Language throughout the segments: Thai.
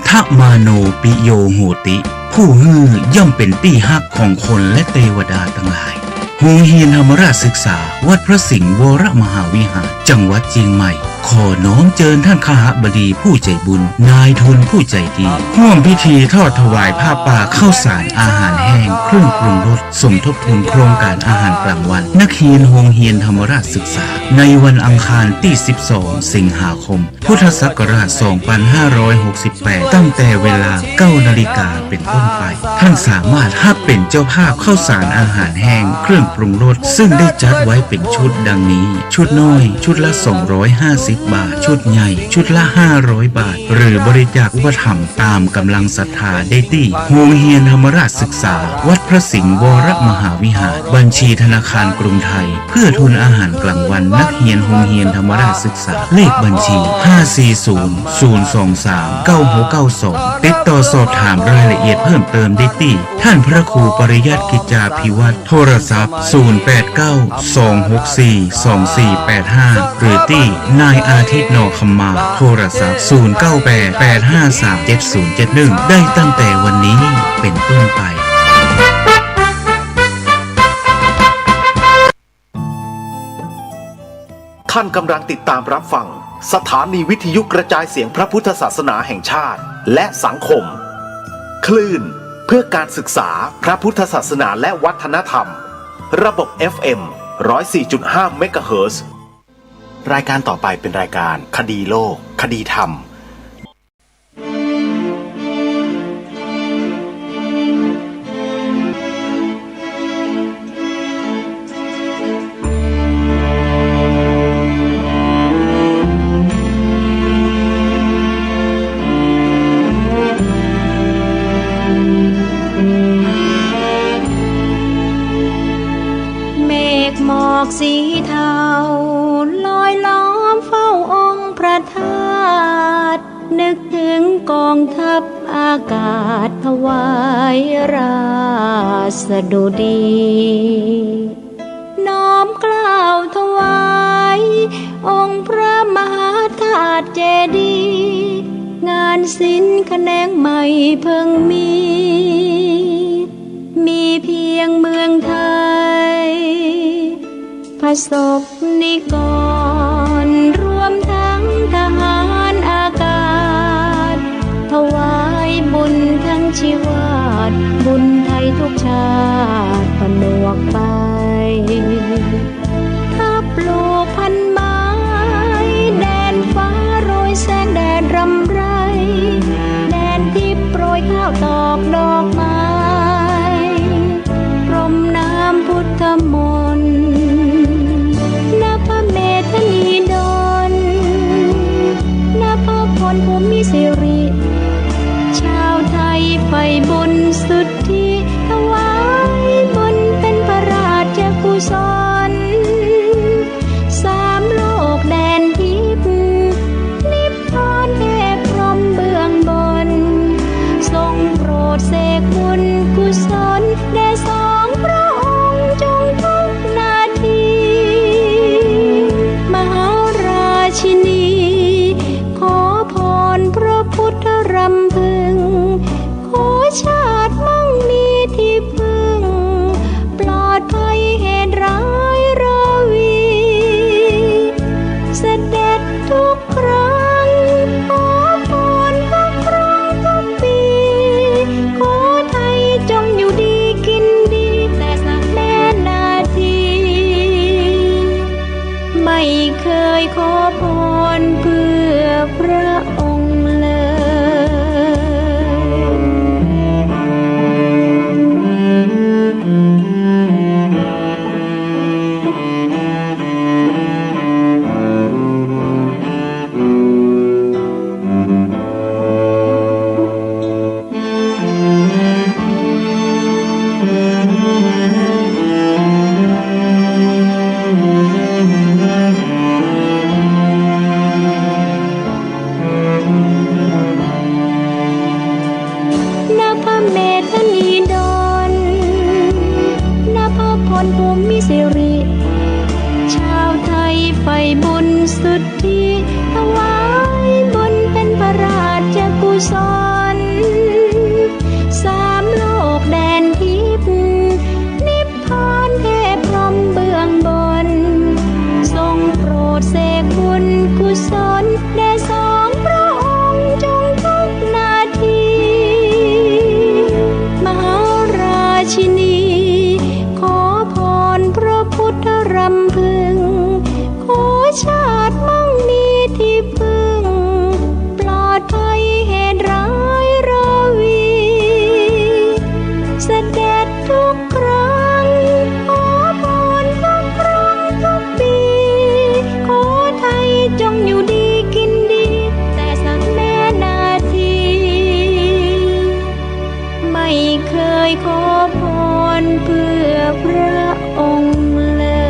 ทะมาโนปิโยโหติ ผู้ฮือย่อมเป็นตี้ฮักของคนและเทวดาทั้งหลายโรงเรียนธรรมราชศึกษาวัดพระสิงห์วรมหาวิหารจังหวัดเชียงใหม่ขอน้อมเจิญท่านคหบดีผู้ใจบุญนายทุนผู้ใจดีร่วมพิธีทอดถวายผ้าป่าข้าวสารอาหารแห้งเครื่องปรุงรสสมทบทุนโครงการอาหารกลางวันนักเรียนโรงเรียนธรรมราชศึกษาในวันอังคารที่ 12 สิงหาคม พุทธศักราช 2568 ตั้งแต่เวลา 9 นาฬิกาเป็นต้นไปท่านสามารถรับเป็นเจ้าภาพข้าวสารอาหารแห้งเครื่องปรุงรสซึ่งได้จัดไว้เป็นชุดดังนี้ชุดน้อยชุดละ 250 บาทชุดใหญ่ชุดละ 500 บาทหรือบริจาคอุปถัมภ์ตามกำลังศรัทธาได้ที่โรงเรียนธรรมราชศึกษาวัดพระสิงห์วรมหาวิหารบัญชีธนาคารกรุงไทยเพื่อทุนอาหารกลางวันนักเรียนโรงเรียนธรรมราชศึกษาเลขบัญชี 540-023-9692 ติดต่อสอบถามรายละเอียดเพิ่มเติมได้ที่ท่านพระครูปริยัติกิจจาภิวัตรโทรศัพท์ 089-264-2485 หรือที่นายอาทิตย์นอคำมาโทรศัพท์ 098-853-7071 ได้ตั้งแต่วันนี้เป็นต้นไปท่านกำลังติดตามรับฟังสถานีวิทยุกระจายเสียงพระพุทธศาสนาแห่งชาติและสังคมคลื่นเพื่อการศึกษาพระพุทธศาสนาและวัฒนธรรมระบบ FM 104.5 เมกะเฮิรตซ์รายการต่อไปเป็นรายการคดีโลกคดีธรรมสีเทาลอยล้อมเฝ้าองค์พระธาตุนึกถึงกองทัพอากาศถวายราษฎุดีน้อมเกล้าวถวายองค์พระมหาธาตุเจดีย์งานศิลป์แขนงใหม่เพิ่งมีเพียงเมืองไทยประสบนิกรรวมทั้งทหารอากาศถวายบุญทั้งชีวาตบุญไทยทุกชาติผนวกไปถ้าปลูกพันไม้แดนฟ้าโรยแสงแดดรำไรแดนที่โปรยข้าวตอกดอกไม้พรมน้ำพุทธมนต์ภูมิสิริชาวไทยไฟบุญสุทธิถวายบุญเป็นพระราชกุศลสามโลกแดนทิพย์นิพพานเทพพรหมเบื้องบนทรงโปรดเสกบุญกุศลแด่สองพระองค์จงทุกนาทีมหาราชินีพระพุทธรำพึงขอชาติมั่ง ขอพรเพื่อพระองค์เลย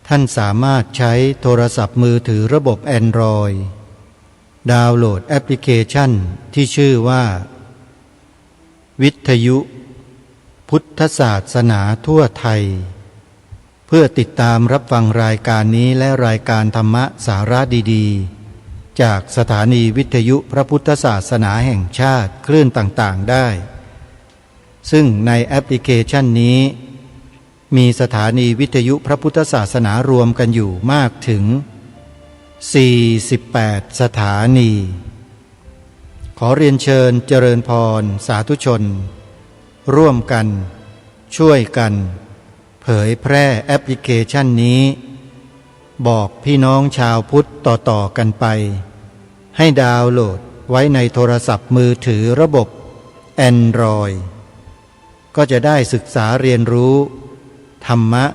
ท่านสามารถใช้โทรศัพท์มือถือระบบ Android ดาวน์โหลดแอปพลิเคชันที่ชื่อว่าวิทยุพุทธศาสนาทั่วไทยเพื่อติดตามรับฟังรายการนี้และรายการธรรมะสาระดีๆจากสถานีวิทยุพระพุทธศาสนาแห่งชาติคลื่นต่างๆได้ซึ่งในแอปพลิเคชันนี้มีสถานีวิทยุพระพุทธศาสนารวมกันอยู่มากถึง48สถานีขอเรียนเชิญเจริญพรสาธุชนร่วมกันช่วยกันเผยแพร่แอปพลิเคชันนี้บอกพี่น้องชาวพุทธต่อๆกันไปให้ดาวน์โหลดไว้ในโทรศัพท์มือถือระบบ Android ก็จะได้ศึกษาเรียนรู้ธรรมะ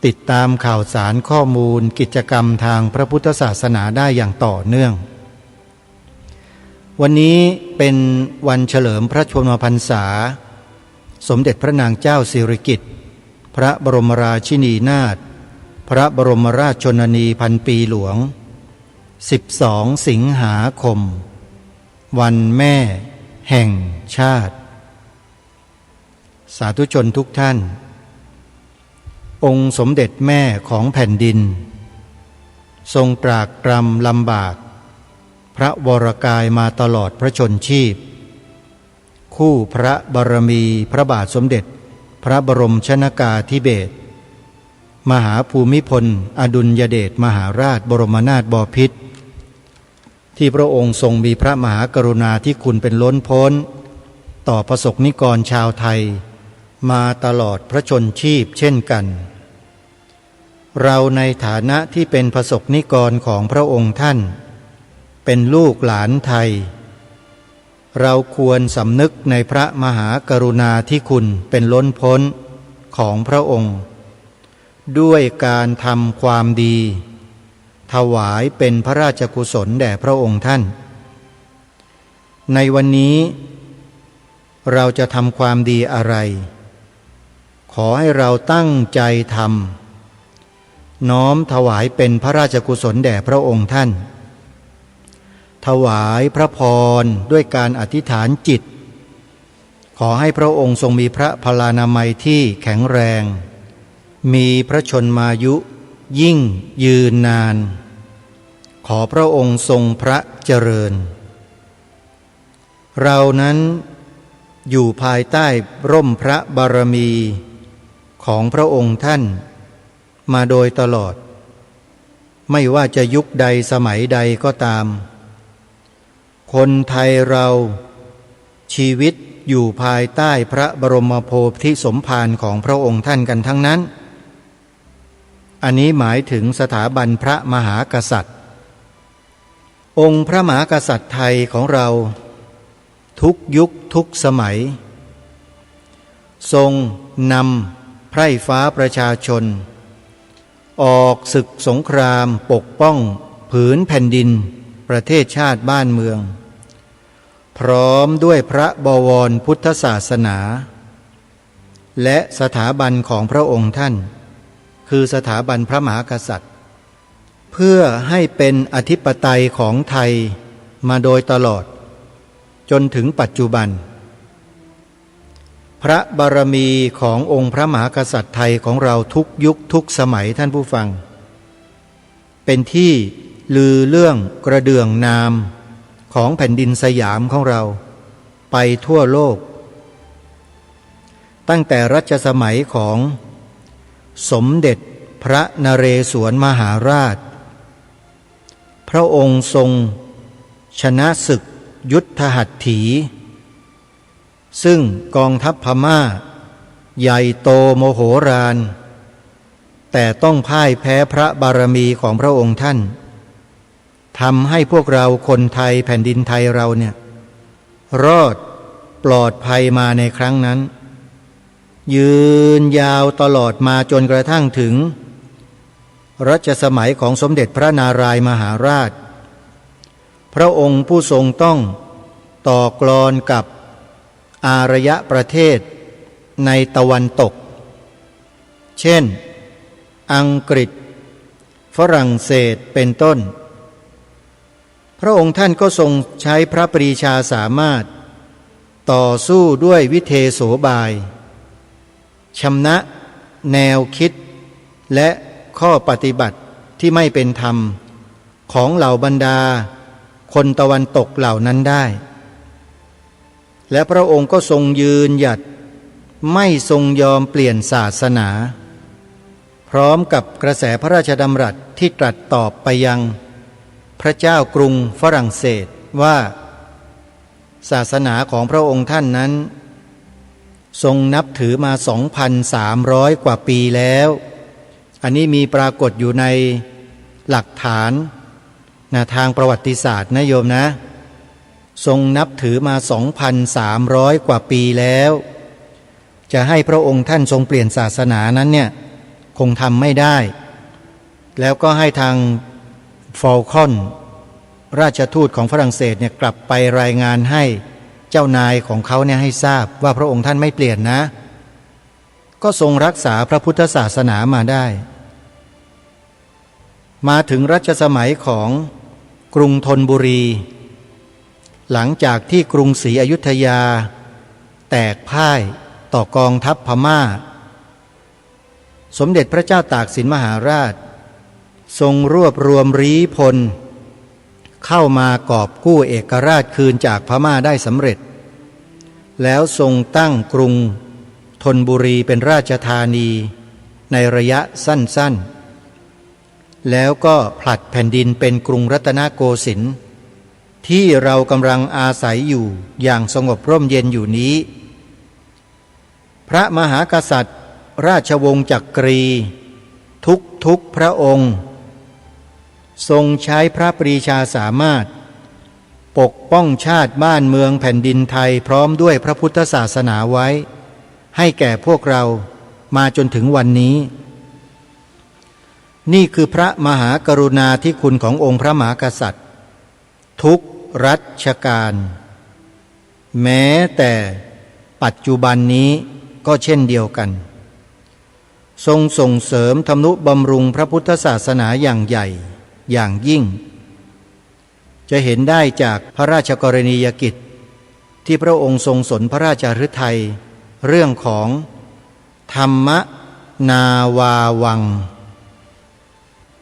ติดตามข่าวสารข้อมูลกิจกรรมทางพระพุทธศาสนาได้อย่างต่อเนื่องวันนี้เป็นวันเฉลิมพระชนมพรรษาสมเด็จพระนางเจ้าสิริกิติ์พระบรมราชินีนาถพระบรมราชชนนีพันปีหลวง12สิงหาคมวันแม่แห่งชาติสาธุชนทุกท่านองค์สมเด็จแม่ของแผ่นดินทรงตรากตรำลำบากพระวรกายมาตลอดพระชนชีพคู่พระบารมีพระบาทสมเด็จพระบรมชนกาธิเบศรมหาภูมิพลอดุลยเดชมหาราชบรมนาถบพิตรที่พระองค์ทรงมีพระมหากรุณาธิคุณเป็นล้นพ้นต่อประสบนิกรชาวไทยมาตลอดพระชนชีพเช่นกันเราในฐานะที่เป็นประสบนิกรของพระองค์ท่านเป็นลูกหลานไทยเราควรสำนึกในพระมหากรุณาธิคุณเป็นล้นพ้นของพระองค์ด้วยการทำความดีถวายเป็นพระราชกุศลแด่พระองค์ท่านในวันนี้เราจะทำความดีอะไรขอให้เราตั้งใจทำน้อมถวายเป็นพระราชกุศลแด่พระองค์ท่านถวายพระพรด้วยการอธิษฐานจิตขอให้พระองค์ทรงมีพระพลานามัยที่แข็งแรงมีพระชนมายุยิ่งยืนนานขอพระองค์ทรงพระเจริญเรานั้นอยู่ภายใต้ร่มพระบารมีของพระองค์ท่านมาโดยตลอดไม่ว่าจะยุคใดสมัยใดก็ตามคนไทยเราชีวิตอยู่ภายใต้พระบรมโพธิสมภารของพระองค์ท่านกันทั้งนั้น อันนี้หมายถึงสถาบันพระมหากษัตริย์องค์พระมหากษัตริย์ไทยของเราทุกยุคทุกสมัยทรงนำไพร่ฟ้าประชาชนออกศึกสงครามปกป้องผืนแผ่นดินประเทศชาติบ้านเมืองพร้อมด้วยพระบวรพุทธศาสนาและสถาบันของพระองค์ท่านคือสถาบันพระมหากษัตริย์เพื่อให้เป็นอธิปไตยของไทยมาโดยตลอดจนถึงปัจจุบันพระบารมีขององค์พระมหากษัตริย์ไทยของเราทุกยุคทุกสมัยท่านผู้ฟังเป็นที่ลือเรื่องกระเดื่องนามของแผ่นดินสยามของเราไปทั่วโลกตั้งแต่รัชสมัยของสมเด็จพระนเรศวรมหาราชพระองค์ทรงชนะศึกยุทธหัตถีซึ่งกองทัพพม่าใหญ่โตโมโหฬารแต่ต้องพ่ายแพ้พระบารมีของพระองค์ท่านทำให้พวกเราคนไทยแผ่นดินไทยเราเนี่ยรอดปลอดภัยมาในครั้งนั้นยืนยาวตลอดมาจนกระทั่งถึงรัชสมัยของสมเด็จพระนารายมหาราชพระองค์ผู้ทรงต้องต่อกลอนกับอารยประเทศในตะวันตกเช่นอังกฤษฝรั่งเศสเป็นต้นพระองค์ท่านก็ทรงใช้พระปรีชาสามารถต่อสู้ด้วยวิเทโสบายชำนะแนวคิดและข้อปฏิบัติที่ไม่เป็นธรรมของเหล่าบรรดาคนตะวันตกเหล่านั้นได้และพระองค์ก็ทรงยืนหยัดไม่ทรงยอมเปลี่ยนศาสนาพร้อมกับกระแสพระราชดำรัสที่ตรัสตอบไปยังพระเจ้ากรุงฝรั่งเศสว่าศาสนาของพระองค์ท่านนั้นทรงนับถือมา 2,300 กว่าปีแล้วอันนี้มีปรากฏอยู่ในหลักฐานทางประวัติศาสตร์นะโยมนะทรงนับถือมา 2,300 กว่าปีแล้วจะให้พระองค์ท่านทรงเปลี่ยนศาสนานั้นเนี่ยคงทำไม่ได้แล้วก็ให้ทางฟอลคอนราชทูตของฝรั่งเศสเนี่ยกลับไปรายงานให้เจ้านายของเขาเนี่ยให้ทราบว่าพระองค์ท่านไม่เปลี่ยนนะก็ทรงรักษาพระพุทธศาสนามาได้มาถึงรัชสมัยของกรุงธนบุรีหลังจากที่กรุงศรีอยุธยาแตกพ่ายต่อกองทัพพม่าสมเด็จพระเจ้าตากสินมหาราชทรงรวบรวมลี้พลเข้ามากอบกู้เอกราชคืนจากพม่าได้สำเร็จแล้วทรงตั้งกรุงธนบุรีเป็นราชธานีในระยะสั้นๆแล้วก็ผลัดแผ่นดินเป็นกรุงรัตนโกสินทร์ที่เรากำลังอาศัยอยู่อย่างสงบร่มเย็นอยู่นี้พระมหากษัตริย์ราชวงศ์จักรีทุกพระองค์ทรงใช้พระปรีชาสามารถปกป้องชาติบ้านเมืองแผ่นดินไทยพร้อมด้วยพระพุทธศาสนาไว้ให้แก่พวกเรามาจนถึงวันนี้นี่คือพระมหากรุณาธิคุณขององค์พระมหากษัตริย์ทุกรัชกาลแม้แต่ปัจจุบันนี้ก็เช่นเดียวกันทรงส่งเสริมทำนุบำรุงพระพุทธศาสนาอย่างใหญ่อย่างยิ่งจะเห็นได้จากพระราชกรณียกิจที่พระองค์ทรงสนพระราชฤทัยเรื่องของธรรมนาวาวัง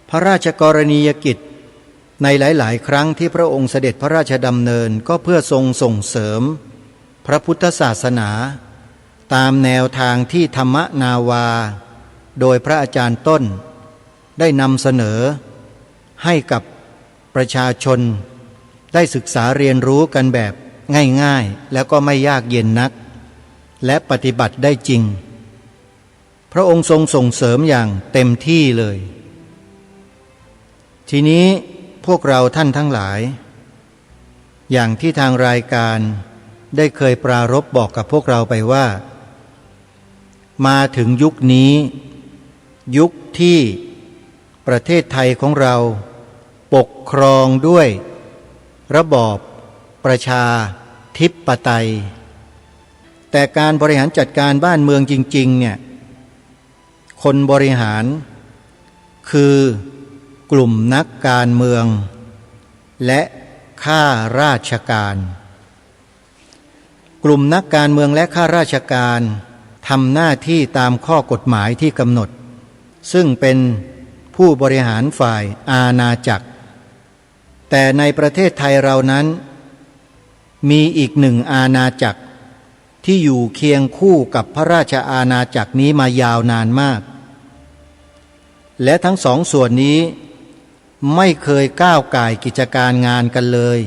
พระราชกรณียกิจในหลายๆครั้งที่พระองค์เสด็จพระราชดำเนินก็เพื่อทรงส่งเสริมพระพุทธศาสนาตามแนวทางที่ธรรมนาวาโดยพระอาจารย์ต้นได้นำเสนอให้กับประชาชนได้ศึกษาเรียนรู้กันแบบง่ายๆแล้วก็ไม่ยากเย็นนักและปฏิบัติได้จริง พระองค์ทรงส่งเสริมอย่างเต็มที่เลย ทีนี้พวกเราท่านทั้งหลายอย่างที่ทางรายการได้เคยปรารภบอกกับพวกเราไปว่ามาถึงยุคนี้ยุคที่ประเทศไทยของเราปกครองด้วยระบอบประชาธิปไตยแต่การบริหารจัดการบ้านเมืองจริงๆเนี่ยคนบริหารคือกลุ่มนักการเมืองและข้าราชการกลุ่มนักการเมืองและข้าราชการทำหน้าที่ตามข้อกฎหมายที่กำหนดซึ่งเป็นผู้บริหารฝ่ายอาณาจักรแต่ในประเทศไทยเรานั้นมีอีกหนึ่งอาณาจักรที่อยู่เคียงคู่กับพระราชอาณาจักรนี้มายาวนานมากและทั้งสองส่วนนี้ไม่เคยก้าวก่ายกิจการงานกันเลย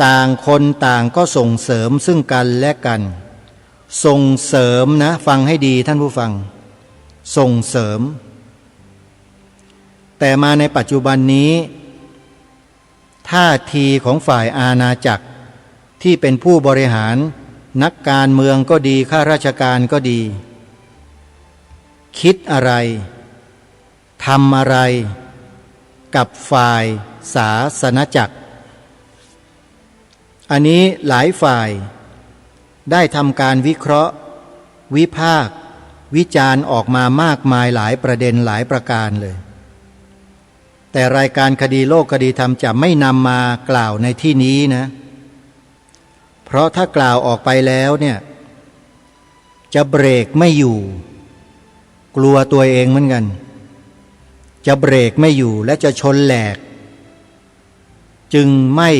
ต่างคนต่างก็ส่งเสริมซึ่งกันและกันส่งเสริมนะฟังให้ดีท่านผู้ฟังส่งเสริมแต่มาในปัจจุบันนี้ท่าทีของฝ่ายอาณาจักรที่เป็นผู้บริหารนักการเมืองก็ดีข้าราชการก็ดีคิดอะไรทำอะไรกับฝ่ายศาสนจักรอันนี้หลายฝ่ายได้ทำการวิเคราะห์วิพากษ์วิจารณ์ออกมามากมายหลายประเด็นหลายประการเลยแต่รายการคดีโลกคดีธรรมจะไม่นำมากล่าวในที่นี้นะเพราะถ้ากล่าวออกไปแล้วเนี่ยจะเบรกไม่อยู่กลัวตัวเองเหมือนกันจะเบรกไม่อยู่และจะชนแหลกจึงไม่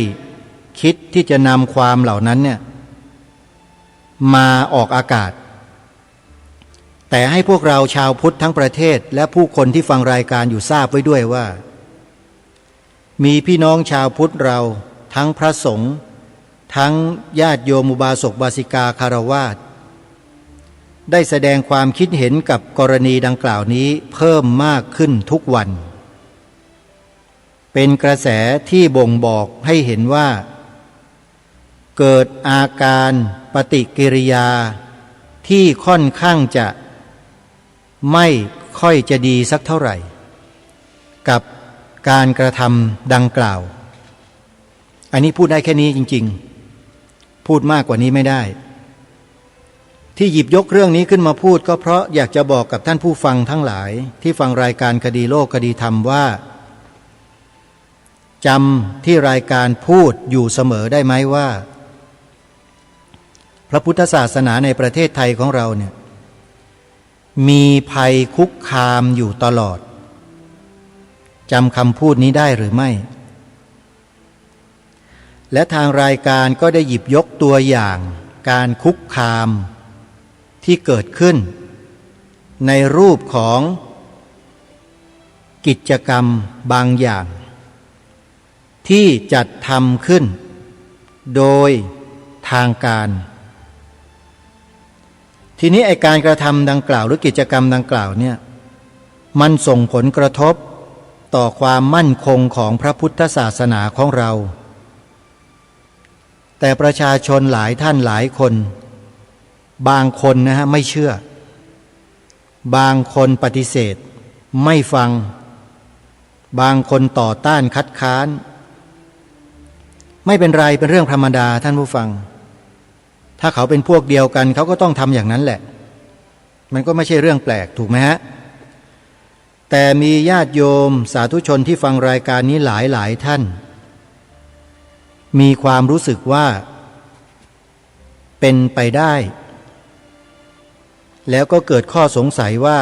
คิดที่จะนำความเหล่านั้นเนี่ยมาออกอากาศแต่ให้พวกเราชาวพุทธทั้งประเทศและผู้คนที่ฟังรายการอยู่ทราบไว้ด้วยว่ามีพี่น้องชาวพุทธเราทั้งพระสงฆ์ทั้งญาติโยมอุบาสกบาสิกาคฤหัสถ์ได้แสดงความคิดเห็นกับกรณีดังกล่าวนี้เพิ่มมากขึ้นทุกวันเป็นกระแสที่บ่งบอกให้เห็นว่าเกิดอาการปฏิกิริยาที่ค่อนข้างจะไม่ค่อยจะดีสักเท่าไหร่กับการกระทำดังกล่าวอันนี้พูดได้แค่นี้จริงๆพูดมากกว่านี้ไม่ได้ที่หยิบยกเรื่องนี้ขึ้นมาพูดก็เพราะอยากจะบอกกับท่านผู้ฟังทั้งหลายที่ฟังรายการคดีโลกคดีธรรมว่าจำที่รายการพูดอยู่เสมอได้ไหมว่าพระพุทธศาสนาในประเทศไทยของเราเนี่ยมีภัยคุกคามอยู่ตลอดจำคำพูดนี้ได้หรือไม่และทางรายการก็ได้หยิบยกตัวอย่างการคุกคามที่เกิดขึ้นในรูปของกิจกรรมบางอย่างที่จัดทำขึ้นโดยทางการทีนี้ไอ้การกระทำดังกล่าวหรือกิจกรรมดังกล่าวเนี่ยมันส่งผลกระทบต่อความมั่นคงของพระพุทธศาสนาของเราแต่ประชาชนหลายท่านหลายคนบางคนนะฮะไม่เชื่อบางคนปฏิเสธไม่ฟังบางคนต่อต้านคัดค้านไม่เป็นไรเป็นเรื่องธรรมดาท่านผู้ฟังถ้าเขาเป็นพวกเดียวกันเขาก็ต้องทำอย่างนั้นแหละมันก็ไม่ใช่เรื่องแปลกถูกไหมฮะแต่มีญาติโยมสาธุชนที่ฟังรายการนี้หลายท่านมีความรู้สึกว่าเป็นไปได้แล้วก็เกิดข้อสงสัยว่า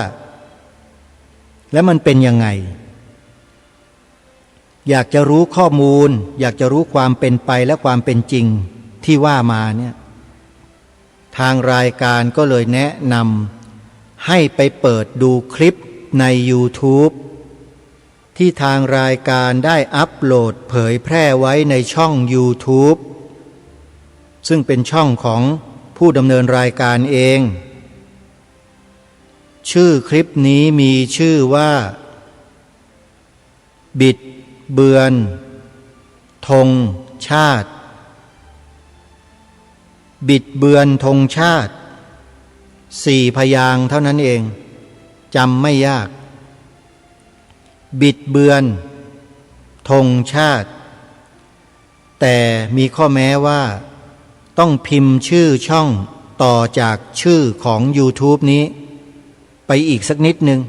แล้วมันเป็นยังไงอยากจะรู้ข้อมูลอยากจะรู้ความเป็นไปและความเป็นจริงที่ว่ามาเนี่ยทางรายการก็เลยแนะนำให้ไปเปิดดูคลิปใน YouTube ที่ทางรายการได้อัปโหลดเผยแพร่ไว้ในช่อง YouTube ซึ่งเป็นช่องของผู้ดำเนินรายการเอง ชื่อคลิปนี้มีชื่อว่าบิดเบือนธงชาติบิดเบือนธงชาติ4 พยางค์เท่านั้นเองจำไม่ยากบิดเบือนธงชาติแต่มีข้อแม้ว่าต้องพิมพ์ชื่อช่องต่อจากชื่อของ YouTube นี้ไปอีกสักนิดหนึ่ง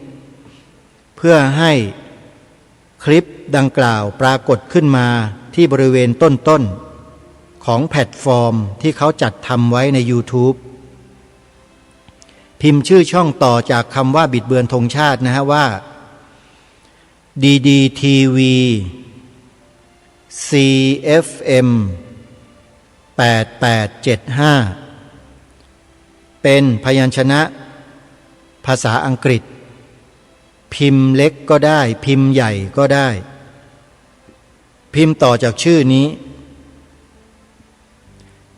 เพื่อให้คลิปดังกล่าวปรากฏขึ้นมาที่บริเวณต้นๆของแพลตฟอร์มที่เขาจัดทำไว้ใน YouTube พิมพ์ชื่อช่องต่อจากคำว่าบิดเบือนธงชาตินะฮะว่า DDTV CFM 8875เป็นพยัญชนะภาษาอังกฤษพิมพ์เล็กก็ได้พิมพ์ใหญ่ก็ได้พิมพ์ต่อจากชื่อนี้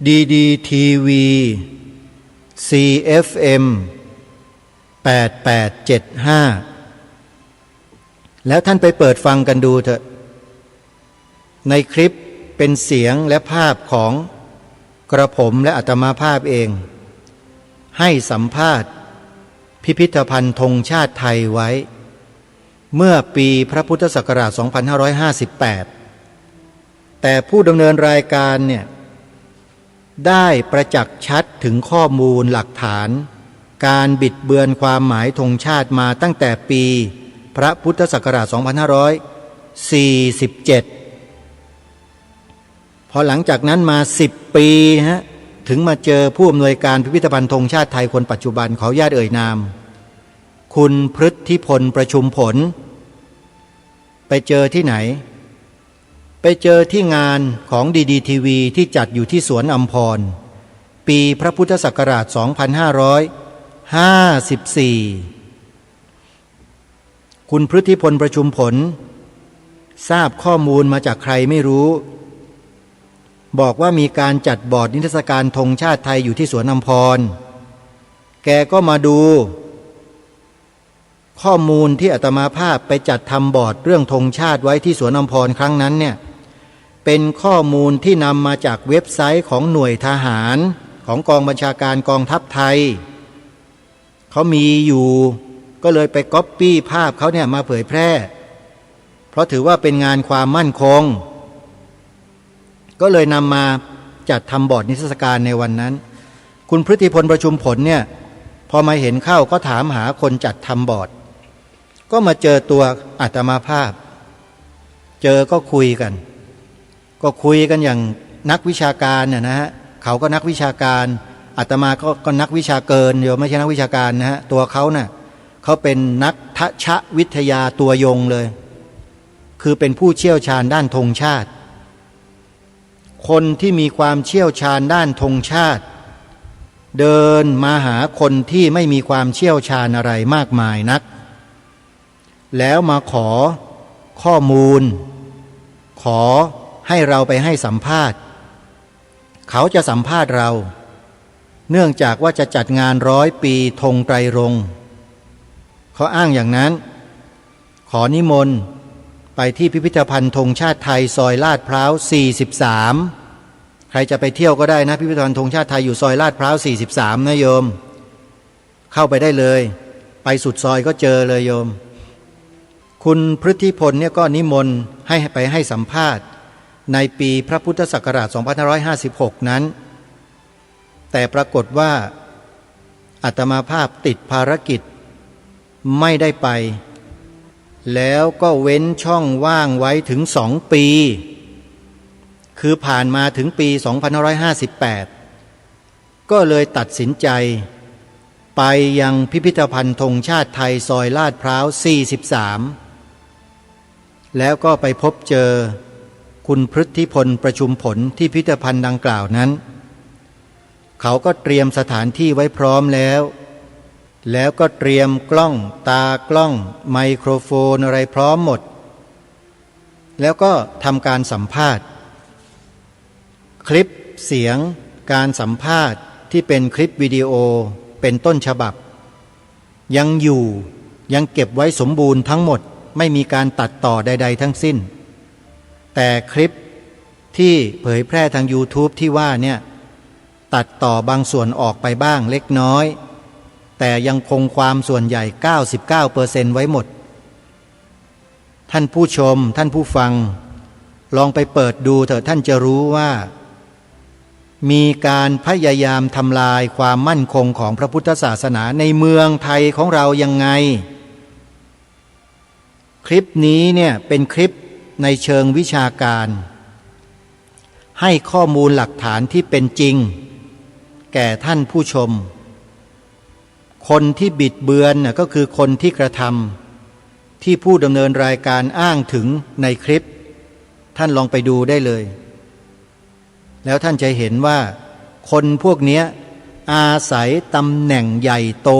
DDTV CFM 8875แล้วท่านไปเปิดฟังกันดูเถอะในคลิปเป็นเสียงและภาพของกระผมและอาตมาภาพเองให้สัมภาษณ์พิพิธภัณฑ์ธงชาติไทยไว้เมื่อปีพระพุทธศักราช 2558 แต่ผู้ดำเนินรายการเนี่ยได้ประจักษ์ชัดถึงข้อมูลหลักฐานการบิดเบือนความหมายธงชาติมาตั้งแต่ปีพระพุทธศักราช 2547 พอหลังจากนั้นมา10 ปีถึงมาเจอผู้อำนวยการพิพิธภัณฑ์ธงชาติไทยคนปัจจุบันขออนุญาตเอ่ยนามคุณพฤทธิพลประชุมผลไปเจอที่ไหนไปเจอที่งานของ DDTV ที่จัดอยู่ที่สวนอัมพรปีพระพุทธศักราช 2554 คุณพฤทธิพลประชุมผลทราบข้อมูลมาจากใครไม่รู้บอกว่ามีการจัดบอร์ดนิทรรศการธงชาติไทยอยู่ที่สวนอัมพรแกก็มาดูข้อมูลที่อาตมาภาพไปจัดทำบอร์ดเรื่องธงชาติไว้ที่สวนอัมพรครั้งนั้นเนี่ยเป็นข้อมูลที่นำมาจากเว็บไซต์ของหน่วยทหารของกองบัญชาการกองทัพไทยเขามีอยู่ก็เลยไปก๊อปปี้ภาพเขาเนี่ยมาเผยแพร่เพราะถือว่าเป็นงานความมั่นคงก็เลยนำมาจัดทำบอร์ดนิทรรศการในวันนั้นคุณพฤทธิพลประชุมผลเนี่ยพอมาเห็นเข้าก็ถามหาคนจัดทำบอร์ดก็มาเจอตัวอาตมาภาพเจอก็คุยกันอย่างนักวิชาการน่ะนะฮะเขาก็นักวิชาการอาตมาก็นักวิชาเกินเดี๋ยวไม่ใช่นักวิชาการนะฮะตัวเขาน่ะเขาเป็นนักทชวิทยาตัวยงเลยคือเป็นผู้เชี่ยวชาญด้านธงชาติคนที่มีความเชี่ยวชาญด้านธงชาติเดินมาหาคนที่ไม่มีความเชี่ยวชาญอะไรมากมายนักแล้วมาขอข้อมูลขอให้เราไปให้สัมภาษณ์เขาจะสัมภาษณ์เราเนื่องจากว่าจะจัดงาน100 ปีธงไตรรงค์เขาอ้างอย่างนั้นขอนิมนต์ไปที่พิพิธภัณฑ์ธงชาติไทยซอยลาดพร้าว43ใครจะไปเที่ยวก็ได้นะพิพิธภัณฑ์ธงชาติไทยอยู่ซอยลาดพร้าว43นะโยมเข้าไปได้เลยไปสุดซอยก็เจอเลยโยมคุณพฤทธิพลเนี่ยก็นิมนต์ให้ไปให้สัมภาษณ์ในปีพระพุทธศักราช 2556 นั้นแต่ปรากฏว่าอาตมาภาพติดภารกิจไม่ได้ไปแล้วก็เว้นช่องว่างไว้ถึง2 ปีคือผ่านมาถึงปี 2558 ก็เลยตัดสินใจไปยังพิพิธภัณฑ์ธงชาติไทยซอยลาดพร้าว43แล้วก็ไปพบเจอคุณพฤทธิพลประชุมผลที่พิพิธภัณฑ์ดังกล่าวนั้นเขาก็เตรียมสถานที่ไว้พร้อมแล้วก็เตรียมกล้องตากล้องไมโครโฟนอะไรพร้อมหมดแล้วก็ทำการสัมภาษณ์คลิปเสียงการสัมภาษณ์ที่เป็นคลิปวิดีโอเป็นต้นฉบับ ยังอยู่ยังเก็บไว้สมบูรณ์ทั้งหมดไม่มีการตัดต่อใดๆทั้งสิ้นแต่คลิปที่เผยแพร่ทาง YouTube ที่ว่าเนี่ยตัดต่อบางส่วนออกไปบ้างเล็กน้อยแต่ยังคงความส่วนใหญ่ 99% ไว้หมดท่านผู้ชมท่านผู้ฟังลองไปเปิดดูเถอะท่านจะรู้ว่ามีการพยายามทำลายความมั่นคงของพระพุทธศาสนาในเมืองไทยของเรายังไงคลิปนี้เนี่ยเป็นคลิปในเชิงวิชาการให้ข้อมูลหลักฐานที่เป็นจริงแก่ท่านผู้ชมคนที่บิดเบือนก็คือคนที่กระทำที่ผู้ดำเนินรายการอ้างถึงในคลิปท่านลองไปดูได้เลยแล้วท่านจะเห็นว่าคนพวกนี้อาศัยตำแหน่งใหญ่โต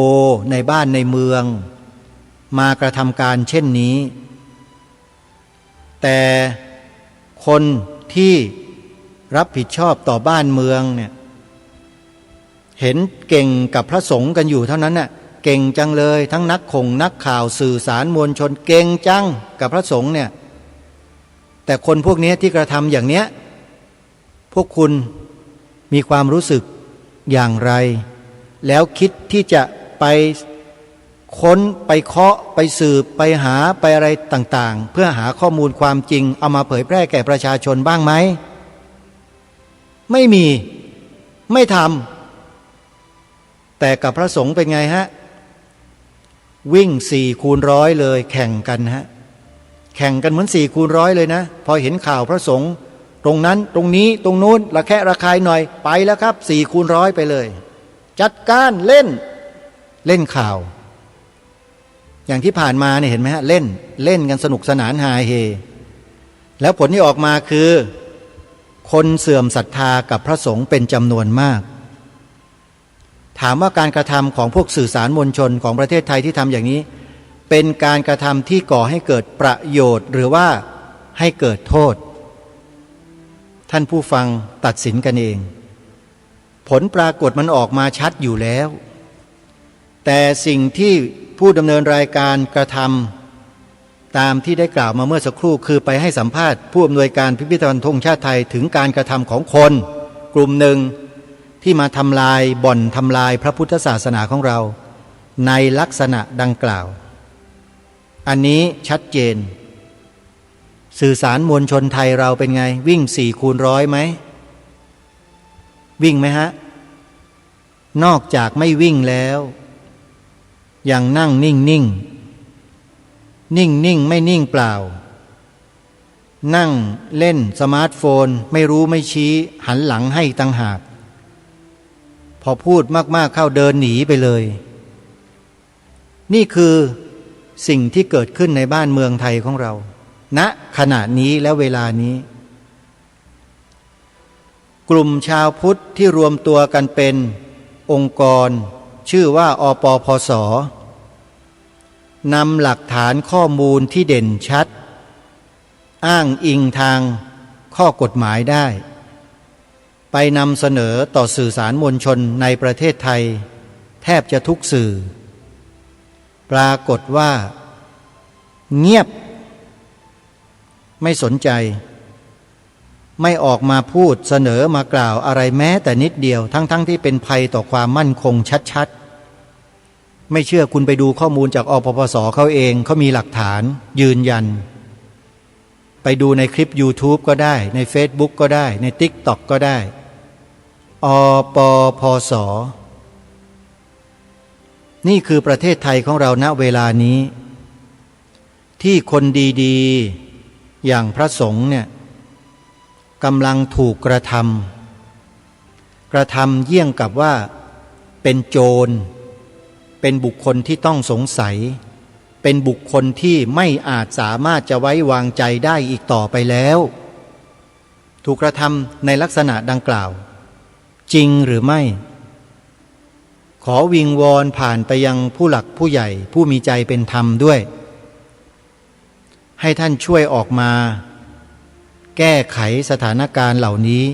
ในบ้านในเมืองมากระทำการเช่นนี้แต่คนที่รับผิดชอบต่อบ้านเมืองเนี่ยเห็นเก่งกับพระสงฆ์กันอยู่เท่านั้นน่ะเก่งจังเลยทั้งนักข่าวสื่อสารมวลชนเก่งจังกับพระสงฆ์เนี่ยแต่คนพวกนี้ที่กระทำอย่างเนี้ยพวกคุณมีความรู้สึกอย่างไรแล้วคิดที่จะไปค้นไปเคาะไปสืบไปหาไปอะไรต่างๆเพื่อหาข้อมูลความจริงเอามาเผยแพร่แก่ประชาชนบ้างไหมไม่มีไม่ทำแต่กับพระสงฆ์เป็นไงฮะวิ่ง4x100เลยแข่งกันฮะแข่งกันเหมือน4x100เลยนะพอเห็นข่าวพระสงฆ์ตรงนั้นตรงนี้ตรงนู้นระแคะระคายหน่อยไปแล้วครับ4x100ไปเลยจัดการเล่นข่าวอย่างที่ผ่านมาเนี่ยเห็นไหมฮะเล่นกันสนุกสนานฮาเฮแล้วผลที่ออกมาคือคนเสื่อมศรัทธากับพระสงฆ์เป็นจำนวนมากถามว่าการกระทำของพวกสื่อสารมวลชนของประเทศไทยที่ทำอย่างนี้เป็นการกระทำที่ก่อให้เกิดประโยชน์หรือว่าให้เกิดโทษท่านผู้ฟังตัดสินกันเองผลปรากฏมันออกมาชัดอยู่แล้วแต่สิ่งที่ผู้ดำเนินรายการกระทำตามที่ได้กล่าวมาเมื่อสักครู่คือไปให้สัมภาษณ์ผู้อำนวยการพิพิธภัณฑ์ธงชาติไทยถึงการกระทำของคนกลุ่มหนึ่งที่มาทำลายบ่อนทำลายพระพุทธศาสนาของเราในลักษณะดังกล่าวอันนี้ชัดเจนสื่อสารมวลชนไทยเราเป็นไงวิ่ง4x100ไหมวิ่งไหมฮะนอกจากไม่วิ่งแล้วยังนั่งนิ่งไม่นิ่งเปล่านั่งเล่นสมาร์ทโฟนไม่รู้ไม่ชี้หันหลังให้ต่างหากพอพูดมากๆเข้าเดินหนีไปเลยนี่คือสิ่งที่เกิดขึ้นในบ้านเมืองไทยของเราณขณะนี้และเวลานี้กลุ่มชาวพุทธที่รวมตัวกันเป็นองค์กรชื่อว่าอปพสนำหลักฐานข้อมูลที่เด่นชัดอ้างอิงทางข้อกฎหมายได้ไปนำเสนอต่อสื่อสารมวลชนในประเทศไทยแทบจะทุกสื่อปรากฏว่าเงียบไม่สนใจไม่ออกมาพูดเสนอมากล่าวอะไรแม้แต่นิดเดียวทั้งที่เป็นภัยต่อความมั่นคงชัดๆไม่เชื่อคุณไปดูข้อมูลจากอปปสเขาเองเขามีหลักฐานยืนยันไปดูในคลิป YouTube ก็ได้ใน Facebook ก็ได้ใน TikTok ก็ได้อปพสนี่คือประเทศไทยของเราณเวลานี้ที่คนดีๆอย่างพระสงฆ์เนี่ยกำลังถูกกระทำเยี่ยงกับว่าเป็นโจรเป็นบุคคลที่ต้องสงสัยเป็นบุคคลที่ไม่อาจสามารถจะไว้วางใจได้อีกต่อไปแล้วถูกกระทำในลักษณะดังกล่าวจริงหรือไม่ขอวิงวอนผ่านไปยังผู้หลักผู้ใหญ่ผู้มีใจเป็นธรรมด้วยให้ท่านช่วยออกมาแก้ไขสถานการณ์เหล่านี้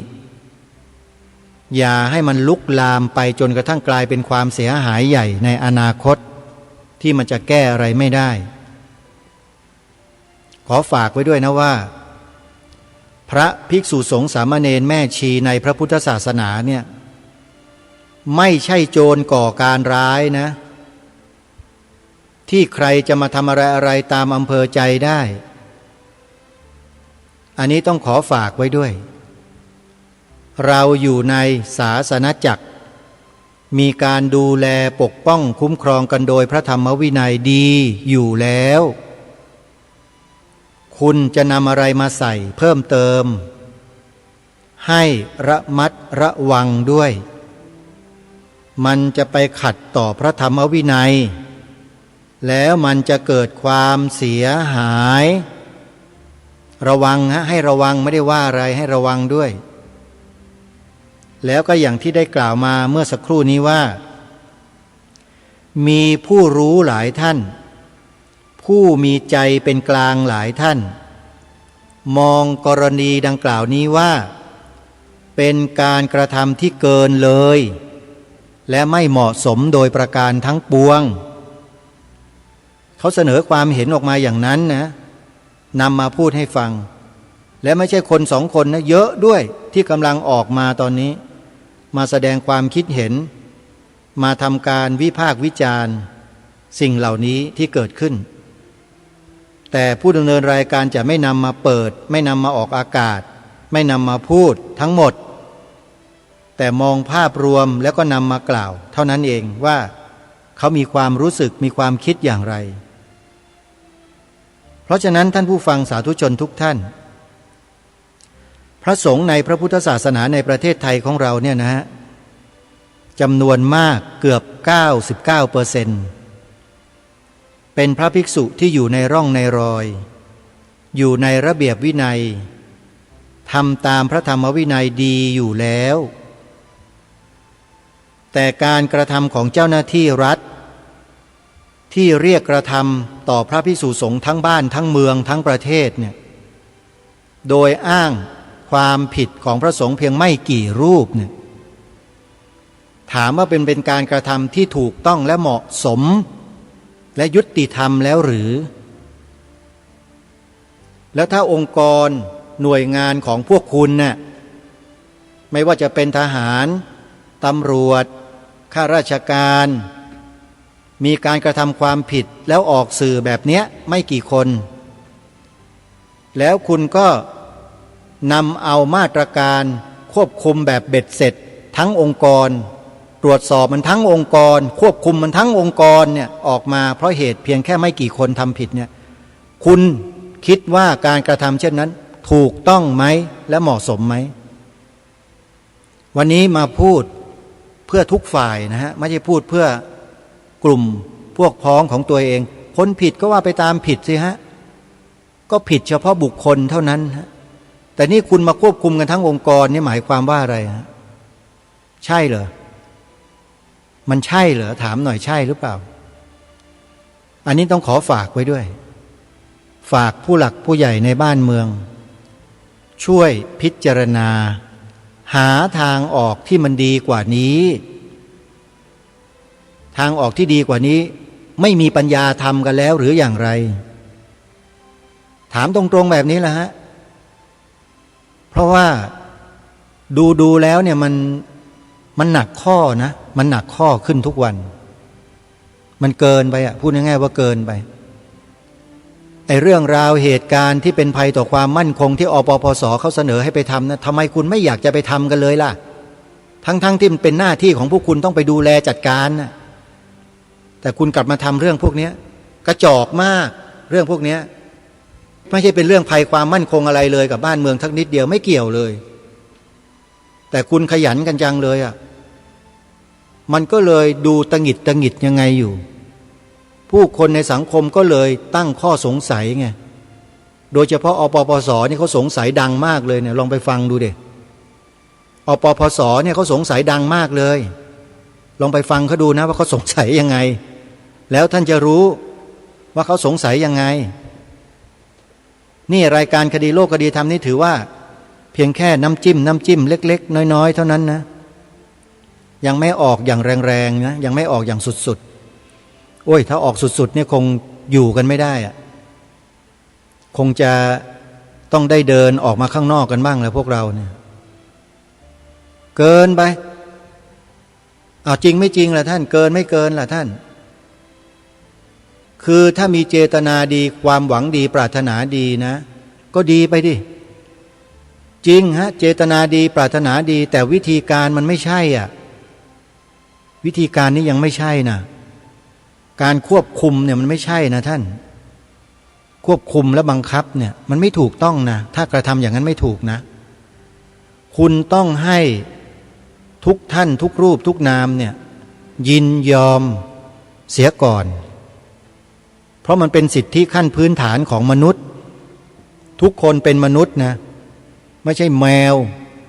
อย่าให้มันลุกลามไปจนกระทั่งกลายเป็นความเสียหายใหญ่ในอนาคต ที่มันจะแก้อะไรไม่ได้ขอฝากไว้ด้วยนะว่าพระภิกษุสงฆ์สามเณรแม่ชีในพระพุทธศาสนาเนี่ยไม่ใช่โจรก่อการร้ายนะที่ใครจะมาทำอะไรตามอำเภอใจได้อันนี้ต้องขอฝากไว้ด้วยเราอยู่ในศาสนจักรมีการดูแลปกป้องคุ้มครองกันโดยพระธรรมวินัยดีอยู่แล้วคุณจะนำอะไรมาใส่เพิ่มเติมให้ระมัดระวังด้วยมันจะไปขัดต่อพระธรรมวินัยแล้วมันจะเกิดความเสียหายระวังให้ระวังไม่ได้ว่าอะไรให้ระวังด้วยแล้วก็อย่างที่ได้กล่าวมาเมื่อสักครู่นี้ว่ามีผู้รู้หลายท่านผู้มีใจเป็นกลางหลายท่านมองกรณีดังกล่าวนี้ว่าเป็นการกระทำที่เกินเลยและไม่เหมาะสมโดยประการทั้งปวงเขาเสนอความเห็นออกมาอย่างนั้นนะนำมาพูดให้ฟังและไม่ใช่คนสองคนนะเยอะด้วยที่กำลังออกมาตอนนี้มาแสดงความคิดเห็นมาทำการวิพากษ์วิจารณ์สิ่งเหล่านี้ที่เกิดขึ้นแต่ผู้ดำเนินรายการจะไม่นำมาเปิดไม่นำมาออกอากาศไม่นำมาพูดทั้งหมดแต่มองภาพรวมแล้วก็นำมากล่าวเท่านั้นเองว่าเขามีความรู้สึกมีความคิดอย่างไรเพราะฉะนั้นท่านผู้ฟังสาธุชนทุกท่านพระสงฆ์ในพระพุทธศาสนาในประเทศไทยของเราเนี่ยนะฮะจำนวนมากเกือบ 99% เป็นพระภิกษุที่อยู่ในร่องในรอยอยู่ในระเบียบวินัยทำตามพระธรรมวินัยดีอยู่แล้วแต่การกระทำของเจ้าหน้าที่รัฐที่เรียกกระทำต่อพระภิกษุสงฆ์ทั้งบ้านทั้งเมืองทั้งประเทศเนี่ยโดยอ้างความผิดของพระสงฆ์เพียงไม่กี่รูปเนี่ยถามว่าเป็นการกระทำที่ถูกต้องและเหมาะสมและยุติธรรมแล้วหรือแล้วถ้าองค์กรหน่วยงานของพวกคุณน่ะไม่ว่าจะเป็นทหารตำรวจข้าราชการมีการกระทำความผิดแล้วออกสื่อแบบเนี้ยไม่กี่คนแล้วคุณก็นำเอามาตรการควบคุมแบบเบ็ดเสร็จทั้งองค์กรตรวจสอบมันทั้งองค์กรควบคุมมันทั้งองค์กรเนี่ยออกมาเพราะเหตุเพียงแค่ไม่กี่คนทำผิดเนี่ยคุณคิดว่าการกระทำเช่นนั้นถูกต้องไหมและเหมาะสมไหมวันนี้มาพูดเพื่อทุกฝ่ายนะฮะไม่ใช่พูดเพื่อกลุ่มพวกพ้องของตัวเองคนผิดก็ว่าไปตามผิดสิฮะก็ผิดเฉพาะบุคคลเท่านั้นฮะแต่นี่คุณมาควบคุมกันทั้งองค์กรนี่หมายความว่าอะไรฮะใช่เหรอมันใช่เหรอถามหน่อยใช่หรือเปล่าอันนี้ต้องขอฝากไว้ด้วยฝากผู้หลักผู้ใหญ่ในบ้านเมืองช่วยพิจารณาหาทางออกที่มันดีกว่านี้ทางออกที่ดีกว่านี้ไม่มีปัญญาทำกันแล้วหรืออย่างไรถามตรงๆแบบนี้แหละฮะเพราะว่าดูแล้วเนี่ยมันหนักข้อนะมันหนักข้อขึ้นทุกวันมันเกินไปอ่ะพูดง่ายๆว่าเกินไปไอ้เรื่องราวเหตุการณ์ที่เป็นภัยต่อความมั่นคงที่อปปสเขาเสนอให้ไปทำนะทำไมคุณไม่อยากจะไปทำกันเลยล่ะทั้งที่มันเป็นหน้าที่ของพวกคุณต้องไปดูแลจัดการนะแต่คุณกลับมาทำเรื่องพวกนี้กระจอกมากเรื่องพวกนี้ไม่ใช่เป็นเรื่องภัยความมั่นคงอะไรเลยกับบ้านเมืองทักนิดเดียวไม่เกี่ยวเลยแต่คุณขยันกันจังเลยอ่ะมันก็เลยดูตะหงิดยังไงอยู่ผู้คนในสังคมก็เลยตั้งข้อสงสัยไงโดยเฉพาะอปปสนี่เขาสงสัยดังมากเลยเนี่ยลองไปฟังดูดิอปปสเนี่ยเขาสงสัยดังมากเลยลองไปฟังเขาดูนะว่าเขาสงสัยยังไงแล้วท่านจะรู้ว่าเขาสงสัยยังไงนี่รายการคดีโลกคดีธรรมนี่ถือว่าเพียงแค่น้ำจิ้มเล็กๆน้อยๆเท่านั้นนะยังไม่ออกอย่างแรงๆนะยังไม่ออกอย่างสุดๆ โอ้ยถ้าออกสุดๆเนี่ยคงอยู่กันไม่ได้อะคงจะต้องได้เดินออกมาข้างนอกกันบ้างแล้วพวกเราเนี่ยเกินไปเอาจริงไม่จริงล่ะท่านเกินไม่เกินล่ะท่านคือถ้ามีเจตนาดีความหวังดีปรารถนาดีนะก็ดีไปดิจริงฮะเจตนาดีปรารถนาดีแต่วิธีการมันไม่ใช่อ่ะวิธีการนี้ยังไม่ใช่นะการควบคุมเนี่ยมันไม่ใช่นะท่านควบคุมและบังคับเนี่ยมันไม่ถูกต้องนะถ้ากระทำอย่างนั้นไม่ถูกนะคุณต้องให้ทุกท่านทุกรูปทุกนามเนี่ยยินยอมเสียก่อนเพราะมันเป็นสิทธิขั้นพื้นฐานของมนุษย์ทุกคนเป็นมนุษย์นะไม่ใช่แมว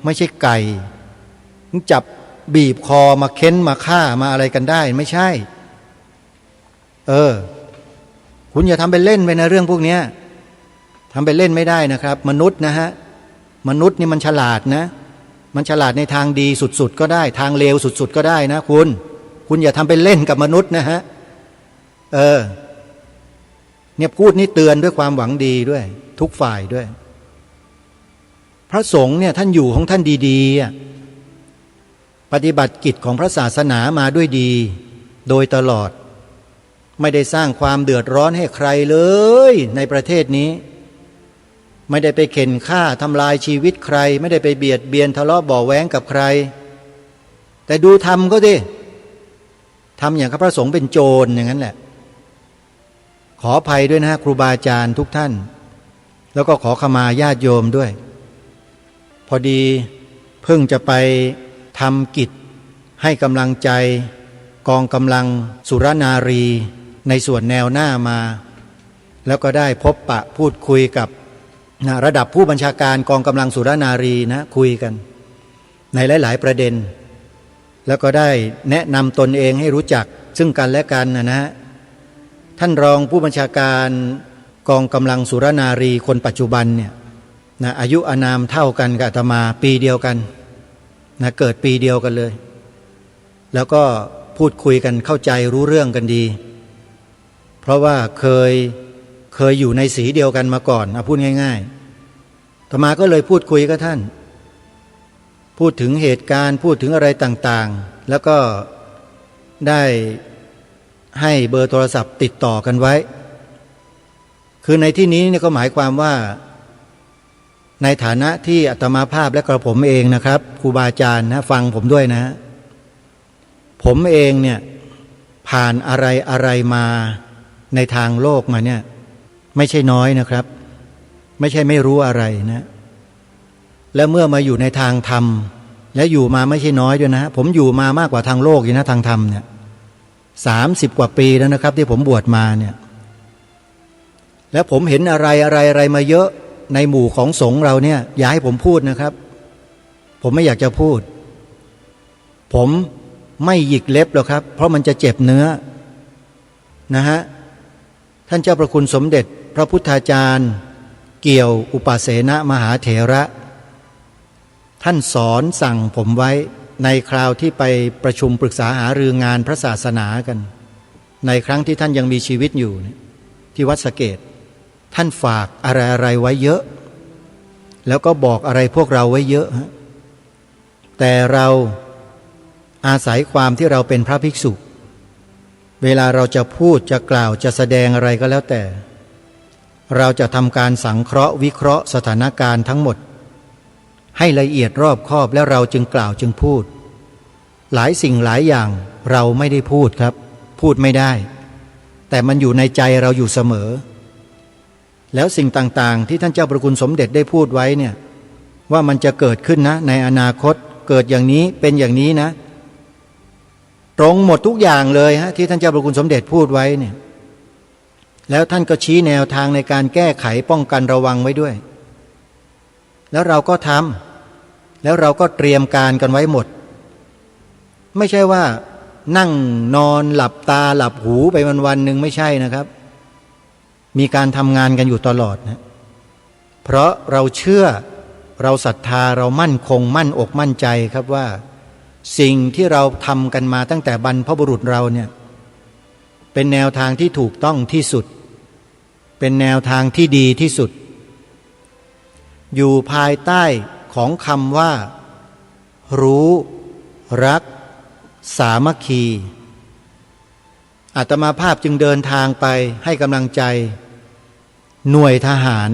ไม่ใช่ไก่จับบีบคอมาเค้นมาฆ่ามาอะไรกันได้ไม่ใช่คุณอย่าทำเป็นเล่นไปนะเรื่องพวกนี้ทำเป็นเล่นไม่ได้นะครับมนุษย์นะฮะมนุษย์นี่มันฉลาดนะมันฉลาดในทางดีสุดๆก็ได้ทางเลวสุดๆก็ได้นะคุณอย่าทำเป็นเล่นกับมนุษย์นะฮะเนี่ยพูดนี่เตือนด้วยความหวังดีด้วยทุกฝ่ายด้วยพระสงฆ์เนี่ยท่านอยู่ของท่านดีๆปฏิบัติกิจของพระศาสนามาด้วยดีโดยตลอดไม่ได้สร้างความเดือดร้อนให้ใครเลยในประเทศนี้ไม่ได้ไปเข็นฆ่าทำลายชีวิตใครไม่ได้ไปเบียดเบียนทะเลาะเบาะแว้งกับใครแต่ดูทำก็ดิทำอย่างพระสงฆ์เป็นโจรอย่างนั้นแหละขออภัยด้วยนะครูบาอาจารย์ทุกท่านแล้วก็ขอขมาญาติโยมด้วยพอดีเพิ่งจะไปทำกิจให้กำลังใจกองกำลังสุรนารีในส่วนแนวหน้ามาแล้วก็ได้พบปะพูดคุยกับระดับผู้บัญชาการกองกำลังสุรนารีนะคุยกันในหลายๆประเด็นแล้วก็ได้แนะนำตนเองให้รู้จักซึ่งกันและกันนะท่านรองผู้บัญชาการกองกำลังสุรนารีคนปัจจุบันเนี่ยนะอายุอานามเท่ากันกับอาตมาปีเดียวกันนะเกิดปีเดียวกันเลยแล้วก็พูดคุยกันเข้าใจรู้เรื่องกันดีเพราะว่าเคยอยู่ในสีเดียวกันมาก่อนพูดง่ายๆอาตมาก็เลยพูดคุยกับท่านพูดถึงเหตุการณ์พูดถึงอะไรต่างๆแล้วก็ได้ให้เบอร์โทรศัพท์ติดต่อกันไว้คือในที่นี้เนี่ยก็หมายความว่าในฐานะที่อาตมาภาพและกระผมเองนะครับครูบาอาจารย์นะฟังผมด้วยนะผมเองเนี่ยผ่านอะไรมาในทางโลกมาเนี่ยไม่ใช่น้อยนะครับไม่ใช่ไม่รู้อะไรนะและเมื่อมาอยู่ในทางธรรมและอยู่มาไม่ใช่น้อยด้วยนะผมอยู่มามากกว่าทางโลกอีกนะทางธรรมเนี่ย30 กว่าปีแล้วนะครับที่ผมบวชมาเนี่ยแล้วผมเห็นอะไรมาเยอะในหมู่ของสงฆ์เราเนี่ยอย่าให้ผมพูดนะครับผมไม่อยากจะพูดผมไม่หยิกเล็บหรอกครับเพราะมันจะเจ็บเนื้อนะฮะท่านเจ้าประคุณสมเด็จพระพุทธาจารย์เกี่ยวอุปาเสนมหาเถระท่านสอนสั่งผมไว้ในคราวที่ไปประชุมปรึกษาหารืองานพระศาสนากันในครั้งที่ท่านยังมีชีวิตอยู่ที่วัดสะเกษท่านฝากอะไรไว้เยอะแล้วก็บอกอะไรพวกเราไว้เยอะฮะแต่เราอาศัยความที่เราเป็นพระภิกษุเวลาเราจะพูดจะกล่าวจะแสดงอะไรก็แล้วแต่เราจะทำการสังเคราะห์วิเคราะห์สถานการณ์ทั้งหมดให้ละเอียดรอบคอบแล้วเราจึงกล่าวจึงพูดหลายสิ่งหลายอย่างเราไม่ได้พูดครับพูดไม่ได้แต่มันอยู่ในใจเราอยู่เสมอแล้วสิ่งต่างๆที่ท่านเจ้าประคุณสมเด็จได้พูดไว้เนี่ยว่ามันจะเกิดขึ้นนะในอนาคตเกิดอย่างนี้เป็นอย่างนี้นะตรงหมดทุกอย่างเลยฮะที่ท่านเจ้าประคุณสมเด็จพูดไว้เนี่ยแล้วท่านก็ชี้แนวทางในการแก้ไขป้องกันระวังไว้ด้วยแล้วเราก็ทำแล้วเราก็เตรียมการกันไว้หมดไม่ใช่ว่านั่งนอนหลับตาหลับหูไปวันๆหนึ่งไม่ใช่นะครับมีการทำงานกันอยู่ตลอดนะเพราะเราเชื่อเราศรัทธาเรามั่นคงมั่นอกมั่นใจครับว่าสิ่งที่เราทำกันมาตั้งแต่บรรพบุรุษเราเนี่ย เป็นแนวทางที่ถูกต้องที่สุดเป็นแนวทางที่ดีที่สุดอยู่ภายใต้ของคำว่ารู้รักสามัคคีอาตมาภาพจึงเดินทางไปให้กำลังใจหน่วยทหาร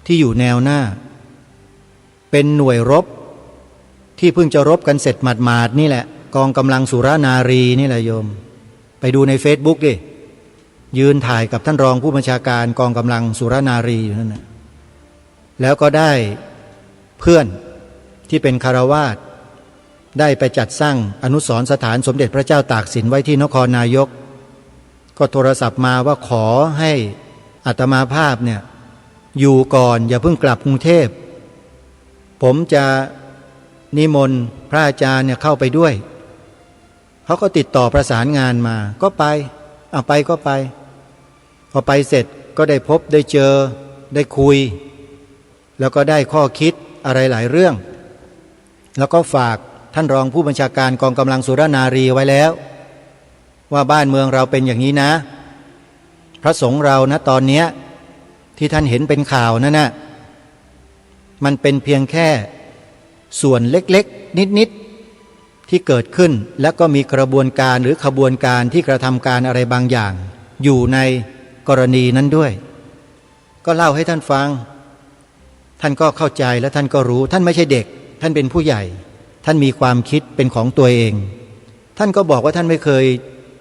ที่อยู่แนวหน้าเป็นหน่วยรบที่เพิ่งจะรบกันเสร็จหมาดๆนี่แหละกองกำลังสุรนารีนี่แหละโยมไปดูในเฟซบุ๊กดิยืนถ่ายกับท่านรองผู้บัญชาการกองกำลังสุรนารีอยู่นั่นนะแล้วก็ได้เพื่อนที่เป็นคฤหัสถ์ได้ไปจัดสร้างอนุสรณ์สถานสมเด็จพระเจ้าตากสินไว้ที่นครนายกก็โทรศัพท์มาว่าขอให้อาตมาภาพเนี่ยอยู่ก่อนอย่าเพิ่งกลับกรุงเทพผมจะนิมนต์พระอาจารย์เนี่ยเข้าไปด้วยเขาก็ติดต่อประสานงานมาก็ไปไปก็ไปพอไปเสร็จก็ได้พบได้เจอได้คุยแล้วก็ได้ข้อคิดอะไรหลายเรื่องแล้วก็ฝากท่านรองผู้บัญชาการกองกำลังสุรนารีไว้แล้วว่าบ้านเมืองเราเป็นอย่างนี้นะพระสงฆ์เรานะตอนนี้ที่ท่านเห็นเป็นข่าวนั่นนะมันเป็นเพียงแค่ส่วนเล็กๆนิดๆที่เกิดขึ้นแล้วก็มีกระบวนการหรือขบวนการที่กระทำการอะไรบางอย่างอยู่ในกรณีนั้นด้วยก็เล่าให้ท่านฟังท่านก็เข้าใจและท่านก็รู้ท่านไม่ใช่เด็กท่านเป็นผู้ใหญ่ท่านมีความคิดเป็นของตัวเองท่านก็บอกว่าท่านไม่เคย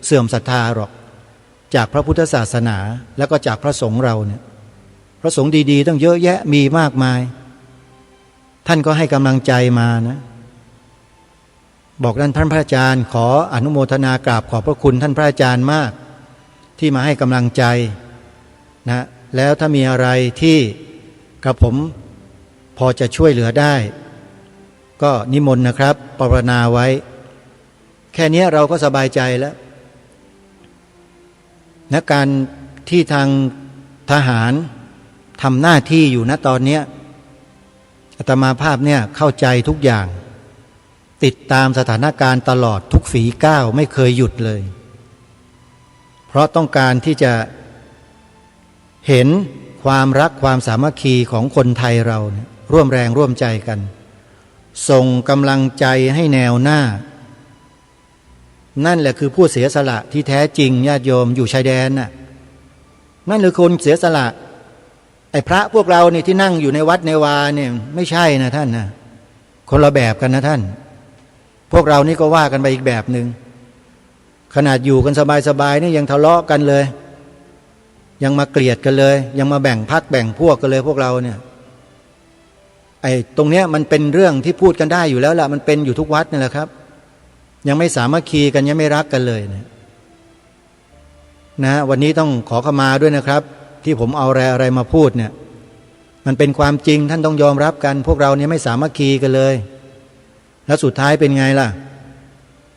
เสื่อมศรัทธาหรอกจากพระพุทธศาสนาแล้วก็จากพระสงฆ์เราเนี่ยพระสงฆ์ดีๆต้องเยอะแยะมีมากมายท่านก็ให้กำลังใจมานะบอกท่านพระอาจารย์ขออนุโมทนากราบขอบพระคุณท่านพระอาจารย์มากที่มาให้กำลังใจนะแล้วถ้ามีอะไรที่กับผมพอจะช่วยเหลือได้ก็นิมนต์นะครับปรารถนาไว้แค่นี้เราก็สบายใจแล้วนะการที่ทางทหารทำหน้าที่อยู่ณตอนนี้อาตมาภาพเนี่ยเข้าใจทุกอย่างติดตามสถานการณ์ตลอดทุกฝีก้าวไม่เคยหยุดเลยเพราะต้องการที่จะเห็นความรักความสามัคคีของคนไทยเราเนี่ยร่วมแรงร่วมใจกันส่งกำลังใจให้แนวหน้านั่นแหละคือผู้เสียสละที่แท้จริงญาติโยมอยู่ชายแดนน่ะนั่นคือคนเสียสละไอ้พระพวกเราเนี่ยที่นั่งอยู่ในวัดในวาเนี่ยไม่ใช่นะท่านนะคนละแบบกันนะท่านพวกเรานี่ก็ว่ากันไปอีกแบบหนึ่งขนาดอยู่กันสบายๆนี่ยังทะเลาะกันเลยยังมาเกลียดกันเลยยังมาแบ่งพรรคแบ่งพวกกันเลยพวกเราเนี่ยไอ้ตรงเนี้ยมันเป็นเรื่องที่พูดกันได้อยู่แล้วล่ะมันเป็นอยู่ทุกวัดนี่แหละครับยังไม่สามัคคีกันยังไม่รักกันเลยนะวันนี้ต้องขอขมาด้วยนะครับที่ผมเอาอะไรมาพูดเนี่ยมันเป็นความจริงท่านต้องยอมรับกันพวกเราเนี่ยไม่สามัคคีกันเลยแล้วสุดท้ายเป็นไงล่ะ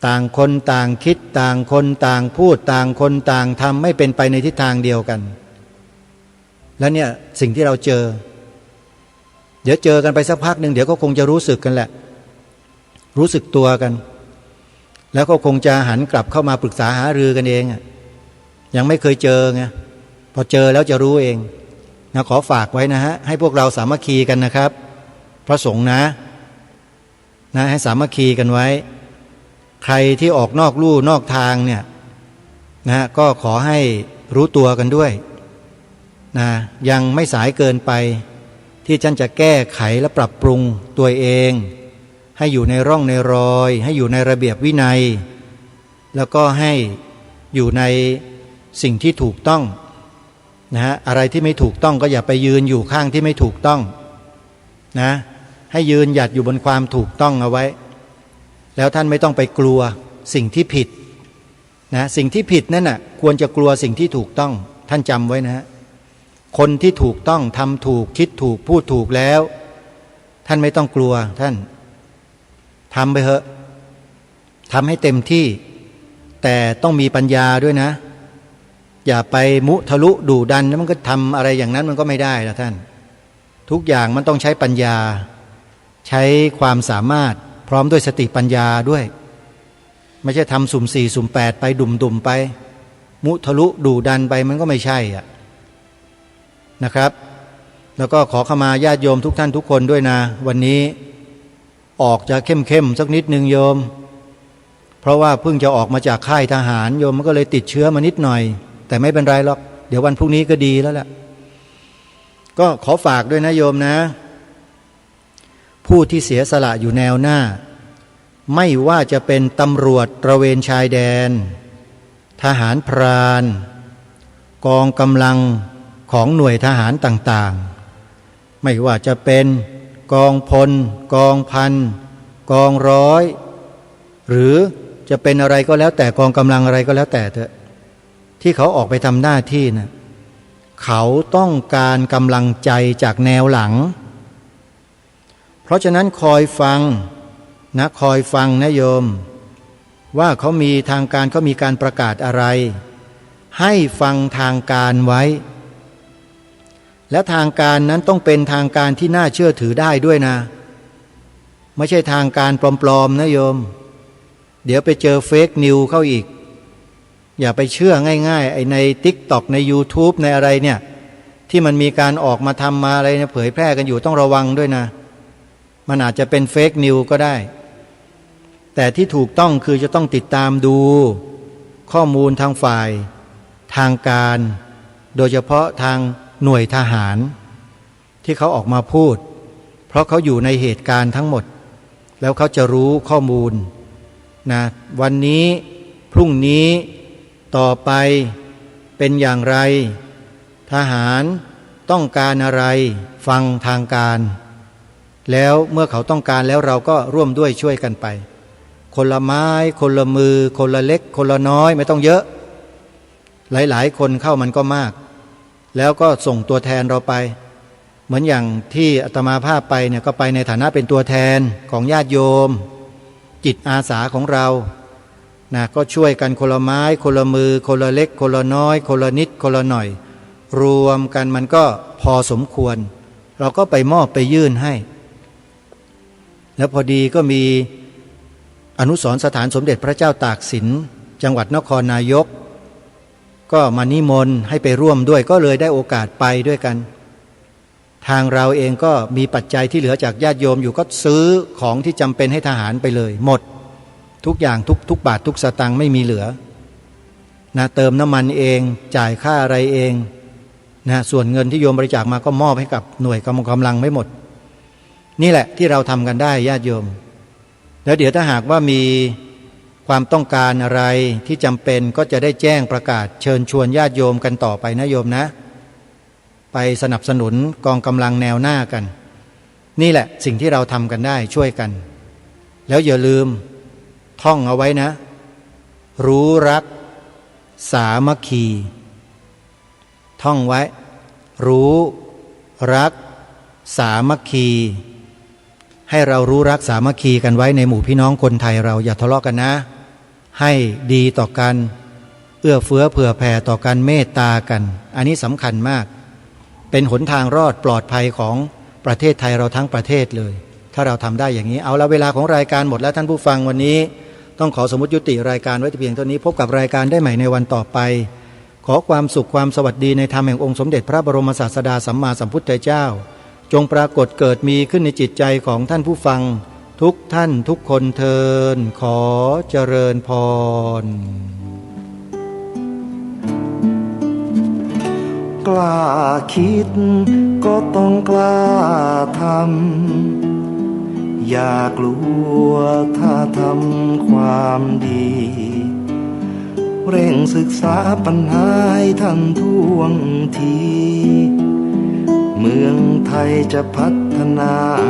ต่างคนต่างคิดต่างคนต่างพูดต่างคนต่างทำไม่เป็นไปในทิศทางเดียวกันแล้วเนี่ยสิ่งที่เราเจอเดี๋ยวเจอกันไปสักพักหนึ่งเดี๋ยวก็คงจะรู้สึกกันแหละรู้สึกตัวกันแล้วก็คงจะหันกลับเข้ามาปรึกษาหารือกันเองยังไม่เคยเจอไงพอเจอแล้วจะรู้เองนะขอฝากไว้นะฮะให้พวกเราสามัคคีกันนะครับพระสงฆ์นะให้สามัคคีกันไว้ใครที่ออกนอกลู่นอกทางเนี่ยนะก็ขอให้รู้ตัวกันด้วยนะยังไม่สายเกินไปที่ท่านจะแก้ไขและปรับปรุงตัวเองให้อยู่ในร่องในรอยให้อยู่ในระเบียบวินัยแล้วก็ให้อยู่ในสิ่งที่ถูกต้องนะฮะอะไรที่ไม่ถูกต้องก็อย่าไปยืนอยู่ข้างที่ไม่ถูกต้องนะให้ยืนหยัดอยู่บนความถูกต้องเอาไว้แล้วท่านไม่ต้องไปกลัวสิ่งที่ผิดนะสิ่งที่ผิดนั่นน่ะควรจะกลัวสิ่งที่ถูกต้องท่านจำไว้นะฮะคนที่ถูกต้องทำถูกคิดถูกพูดถูกแล้วท่านไม่ต้องกลัวท่านทำไปเถอะทำให้เต็มที่แต่ต้องมีปัญญาด้วยนะอย่าไปมุทะลุดุดันแล้วมันก็ทำอะไรอย่างนั้นมันก็ไม่ได้ละท่านทุกอย่างมันต้องใช้ปัญญาใช้ความสามารถพร้อมด้วยสติปัญญาด้วยไม่ใช่ทำสุ่ม4สุ่ม8ไปดุ่มๆไป มุทะลุดุดันไปมันก็ไม่ใช่นะครับแล้วก็ขอขมาญาติโยมทุกท่านทุกคนด้วยนะวันนี้ออกจะเข้มสักนิดนึงโยมเพราะว่าเพิ่งจะออกมาจากค่ายทหารโยมมันก็เลยติดเชื้อมานิดหน่อยแต่ไม่เป็นไรหรอกเดี๋ยววันพรุ่งนี้ก็ดีแล้วแหละก็ขอฝากด้วยนะโยมนะผู้ที่เสียสละอยู่แนวหน้าไม่ว่าจะเป็นตำรวจตระเวนชายแดนทหารพรานกองกำลังของหน่วยทหารต่างๆไม่ว่าจะเป็นกองพลกองพันกองร้อยหรือจะเป็นอะไรก็แล้วแต่กองกำลังอะไรก็แล้วแต่เถอะที่เขาออกไปทำหน้าที่นะเขาต้องการกำลังใจจากแนวหลังเพราะฉะนั้นคอยฟังนะโยมว่าเขามีทางการเขามีการประกาศอะไรให้ฟังทางการไว้และทางการนั้นต้องเป็นทางการที่น่าเชื่อถือได้ด้วยนะไม่ใช่ทางการปลอมๆนะโยมเดี๋ยวไปเจอเฟกนิวเข้าอีกอย่าไปเชื่อง่ายๆไอ้ใน TikTok ใน YouTube ในอะไรเนี่ยที่มันมีการออกมาทำมาอะไรเผยแพร่กันอยู่ต้องระวังด้วยนะมันอาจจะเป็นเฟกนิวก็ได้แต่ที่ถูกต้องคือจะต้องติดตามดูข้อมูลทางฝ่ายทางการโดยเฉพาะทางหน่วยทหารที่เขาออกมาพูดเพราะเขาอยู่ในเหตุการณ์ทั้งหมดแล้วเขาจะรู้ข้อมูลนะวันนี้พรุ่งนี้ต่อไปเป็นอย่างไรทหารต้องการอะไรฟังทางการแล้วเมื่อเขาต้องการแล้วเราก็ร่วมด้วยช่วยกันไปคนละไม้คนละมือคนละเล็กคนละน้อยไม่ต้องเยอะหลายๆคนเข้ามันก็มากแล้วก็ส่งตัวแทนเราไปเหมือนอย่างที่อาตมาภาพไปเนี่ยก็ไปในฐานะเป็นตัวแทนของญาติโยมจิตอาสาของเรานะก็ช่วยกันคนละไม้คนละมือคนละเล็กคนละน้อยคนละนิดคนละหน่อยรวมกันมันก็พอสมควรเราก็ไปมอบไปยื่นให้แล้วพอดีก็มีอนุสรณ์สถานสมเด็จพระเจ้าตากสินจังหวัดนครนายกก็มานิมนต์ให้ไปร่วมด้วยก็เลยได้โอกาสไปด้วยกันทางเราเองก็มีปัจจัยที่เหลือจากญาติโยมอยู่ก็ซื้อของที่จำเป็นให้ทหารไปเลยหมดทุกอย่างทุกบาททุกสตางค์ไม่มีเหลือนะเติมน้ำมันเองจ่ายค่าอะไรเองนะส่วนเงินที่โยมบริจาคมาก็มอบให้กับหน่วยกำลังไม่หมดนี่แหละที่เราทำกันได้ญาติโยมแล้วเดี๋ยวถ้าหากว่ามีความต้องการอะไรที่จำเป็นก็จะได้แจ้งประกาศเชิญชวนญาติโยมกันต่อไปนะโยมนะไปสนับสนุนกองกำลังแนวหน้ากันนี่แหละสิ่งที่เราทำกันได้ช่วยกันแล้วอย่าลืมท่องเอาไว้นะรู้รักสามัคคีท่องไว้รู้รักสามัคคีให้เรารู้รักสามัคคีกันไว้ในหมู่พี่น้องคนไทยเราอย่าทะเลาะกันนะให้ดีต่อกันเอื้อเฟื้อเผื่อแผ่ต่อกันเมตตากันอันนี้สำคัญมากเป็นหนทางรอดปลอดภัยของประเทศไทยเราทั้งประเทศเลยถ้าเราทำได้อย่างนี้เอาละเวลาของรายการหมดแล้วท่านผู้ฟังวันนี้ต้องขอสมมุติยุติรายการไว้เพียงเท่านี้พบกับรายการได้ใหม่ในวันต่อไปขอความสุขความสวัสดีในธรรมแห่งองค์สมเด็จพระบรมศาสดาสัมมาสัมพุทธเจ้าจงปรากฏเกิดมีขึ้นในจิตใจของท่านผู้ฟังทุกท่านทุกคนเทินขอเจริญพรกล้าคิดก็ต้องกล้าทำอย่ากลัวถ้าทำความดีเร่งศึกษาปัญหาให้ทันท่วงทีเมืองไทยจะพัฒนา